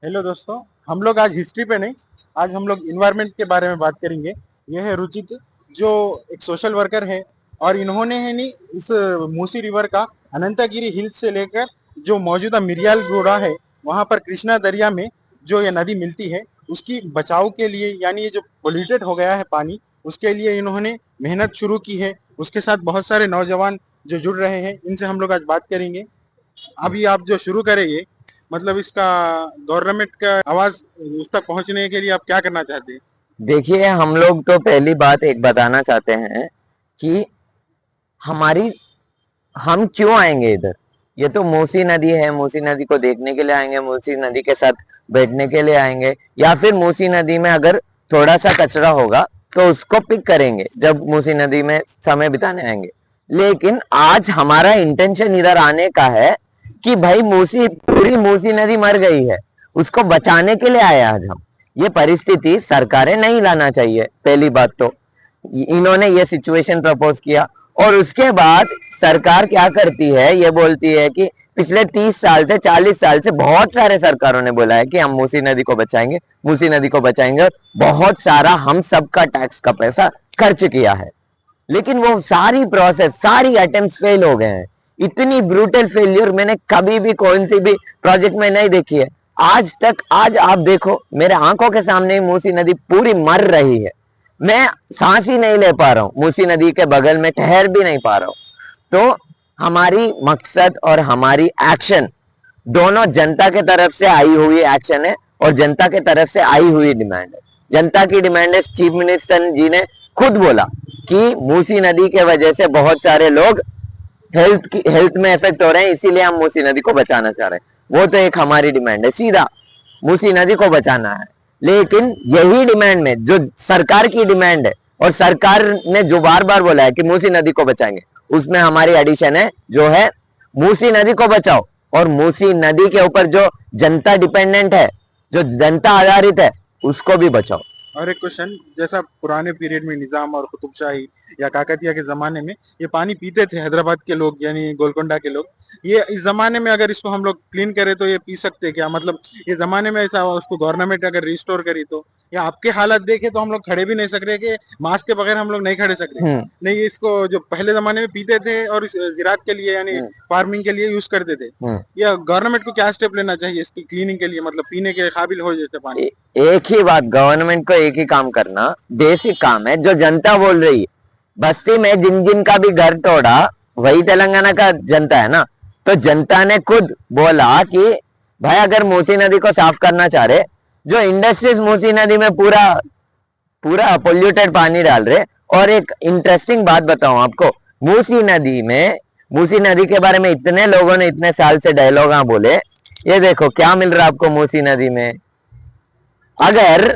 Hello दोस्तों। हम लोग आज हिस्ट्री पे नहीं, आज हम लोग इन्वायरमेंट के बारे में बात करेंगे। ये है रुचित, जो एक सोशल वर्कर है, और इन्होंने है नहीं इस मूसी रिवर का अनंतगिरी हिल्स से लेकर जो मौजूदा मिरियाल गोड़ा है, वहां पर कृष्णा दरिया में जो ये नदी मिलती है, उसकी बचाव के लिए, यानी ये जो पोल्यूटेड हो गया है पानी, उसके लिए इन्होंने मेहनत शुरू की है। उसके साथ बहुत सारे नौजवान जो जुड़ रहे हैं, इनसे हम लोग आज बात करेंगे। अभी आप जो शुरू करेंगे, मतलब इसका गवर्नमेंट का आवाज उस तक पहुंचने के लिए आप क्या करना चाहते हैं? देखिए, हम लोग तो पहली बात एक बताना चाहते हैं कि हमारी हम क्यों आएंगे इधर। ये तो मूसी नदी है, मूसी नदी को देखने के लिए आएंगे, मूसी नदी के साथ बैठने के लिए आएंगे, या फिर मूसी नदी में अगर थोड़ा सा कचरा होगा तो उसको पिक करेंगे जब मूसी नदी में समय बिताने आएंगे। लेकिन आज हमारा इंटेंशन इधर आने का है कि भाई पूरी मूसी नदी मर गई है, उसको बचाने के लिए आए आज हम। ये परिस्थिति सरकारें नहीं लाना चाहिए, पहली बात तो। इन्होंने ये सिचुएशन प्रपोज किया और उसके बाद सरकार क्या करती है, ये बोलती है कि पिछले 30 साल से 40 साल से बहुत सारे सरकारों ने बोला है कि हम मूसी नदी को बचाएंगे, मूसी नदी को बचाएंगे, और बहुत सारा हम सबका टैक्स का पैसा खर्च किया है। लेकिन वो सारी प्रोसेस, सारी अटेम्प्ट फेल हो गए हैं। इतनी ब्रूटल फेलियर मैंने कभी भी कौन सी भी प्रोजेक्ट में नहीं देखी है आज तक। आज आप देखो, मेरे आंखों के सामने ही मूसी नदी पूरी मर रही है। मैं सांस ही नहीं ले पा रहा हूँ, मूसी नदी के बगल में ठहर भी नहीं पा रहा हूँ। तो हमारी मकसद और हमारी एक्शन दोनों जनता के तरफ से आई हुई एक्शन है और जनता के तरफ से आई हुई डिमांड है। जनता की डिमांड है, चीफ मिनिस्टर जी ने खुद बोला कि मूसी नदी के वजह से बहुत सारे लोग हेल्थ में इफेक्ट हो रहे हैं, इसीलिए हम मूसी नदी को बचाना चाह रहे हैं। वो तो एक हमारी डिमांड है, सीधा मूसी नदी को बचाना है। लेकिन यही डिमांड में जो सरकार की डिमांड है, और सरकार ने जो बार बार बोला है कि मूसी नदी को बचाएंगे, उसमें हमारी एडिशन है जो है मूसी नदी को बचाओ, और मूसी नदी के ऊपर जो जनता डिपेंडेंट है, जो जनता आधारित है, उसको भी बचाओ। और एक क्वेश्चन, जैसा पुराने पीरियड में निजाम और कुतुबशाही या काकतिया के जमाने में ये पानी पीते थे हैदराबाद के लोग, यानी गोलकोंडा के लोग, ये इस जमाने में अगर इसको हम लोग क्लीन करें तो ये पी सकते हैं क्या? मतलब ये जमाने में ऐसा उसको गवर्नमेंट अगर रिस्टोर करी तो, या आपके हालत देखे तो हम लोग खड़े भी नहीं सक रहे कि मास्क के बगैर हम लोग नहीं खड़े सक रहे। नहीं, ये इसको जो पहले जमाने में पीते थे और इस जिरात के लिए यानी फार्मिंग के लिए यूज करते थे, या गवर्नमेंट को क्या स्टेप लेना चाहिए इसकी क्लीनिंग के लिए, मतलब पीने के काबिल हो जैसे पानी? एक ही बात, गवर्नमेंट को एक ही काम करना, बेसिक काम है जो जनता बोल रही है। बस्ती में जिन जिन का भी घर तोड़ा, वही तेलंगाना का जनता है ना। तो जनता ने खुद बोला कि भाई अगर मूसी नदी को साफ करना चाह रहे, जो इंडस्ट्रीज मूसी नदी में पूरा पूरा पोल्यूटेड पानी डाल रहे। और एक इंटरेस्टिंग बात बताऊं आपको, मूसी नदी में, मूसी नदी के बारे में इतने लोगों ने इतने साल से डायलॉग बोले, ये देखो क्या मिल रहा है आपको मूसी नदी में। अगर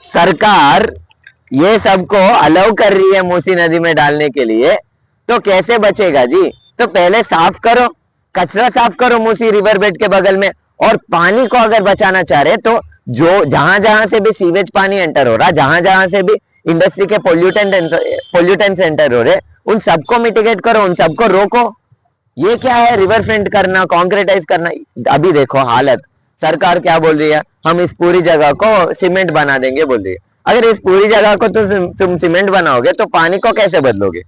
सरकार ये सबको अलाउ कर रही है मूसी नदी में डालने के लिए, तो कैसे बचेगा जी? तो पहले साफ करो, कचरा साफ करो मूसी रिवर बेड के बगल में। और पानी को अगर बचाना चाह रहे तो जो जहां जहां से भी सीवेज पानी एंटर हो रहा, जहां जहां से भी इंडस्ट्री के पोल्यूटेंट्स एंटर हो रहे, उन सबको मिटिगेट करो, उन सबको रोको। ये क्या है रिवर फ्रंट करना, कॉन्क्रीटाइज करना? अभी देखो हालत, सरकार क्या बोल रही है, हम इस पूरी जगह को सीमेंट बना देंगे बोल रही है। अगर इस पूरी जगह को तुम सीमेंट बनाओगे तो पानी को कैसे बदलोगे?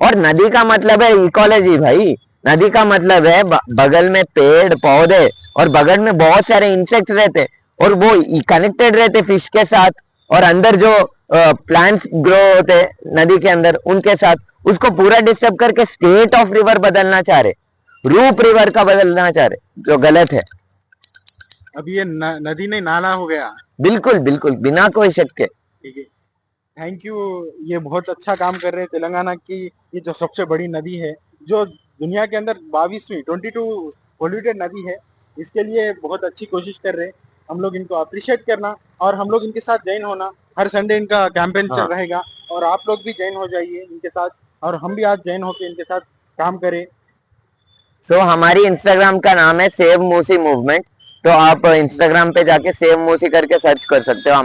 और नदी का मतलब है इकोलॉजी भाई। नदी का मतलब है बगल में पेड़ पौधे, और बगल में बहुत सारे इंसेक्ट्स रहते, और वो कनेक्टेड रहते फिश के साथ, और अंदर जो प्लांट्स ग्रो होते नदी के अंदर उनके साथ। उसको पूरा डिस्टर्ब करके स्टेट ऑफ रिवर बदलना चाह रहे, रूप रिवर का बदलना चाह रहे, जो गलत है। अब ये नदी नहीं नाला हो गया। बिल्कुल बिल्कुल, बिना कोई शक के। ठीक है, थैंक यू। ये बहुत अच्छा काम कर रहे हैं तेलंगाना की। ये जो सबसे बड़ी नदी है, जो दुनिया के अंदर 22 पोल्यूटेड नदी है, इसके लिए बहुत अच्छी कोशिश कर रहे हैं। हम लोग इनको अप्रिशिएट करना, और हम लोग इनके साथ ज्वाइन होना। हर संडे इनका कैंपेन चल रहेगा, और आप लोग भी ज्वाइन हो जाइए इनके साथ, और हम भी आज ज्वाइन होकर इनके साथ काम करें। हमारी इंस्टाग्राम का नाम है सेव मूसी मूवमेंट। तो आप इंस्टाग्राम पे जाके सेव मूसी करके सर्च कर सकते हो।